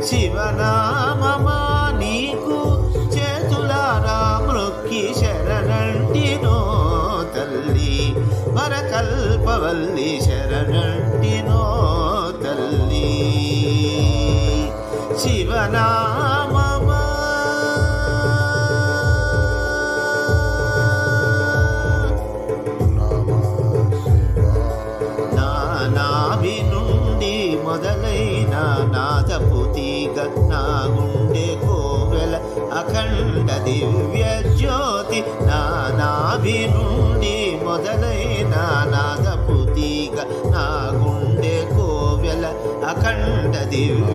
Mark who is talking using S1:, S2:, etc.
S1: శివనామమా నీకు చేతులారా మృక్కి శరణంటినో తల్లి వరకల్పవల్లి శరణంటినో తల్లి శివనామమా నాభి నుండి మొదలైన నాదపు తీగ నా గుండె కోవెల అఖండ దివ్య జ్యోతి నాభి నుండి మొదలైన నాదపు తీగ నా గుండె కోవెల అఖండ దివ్య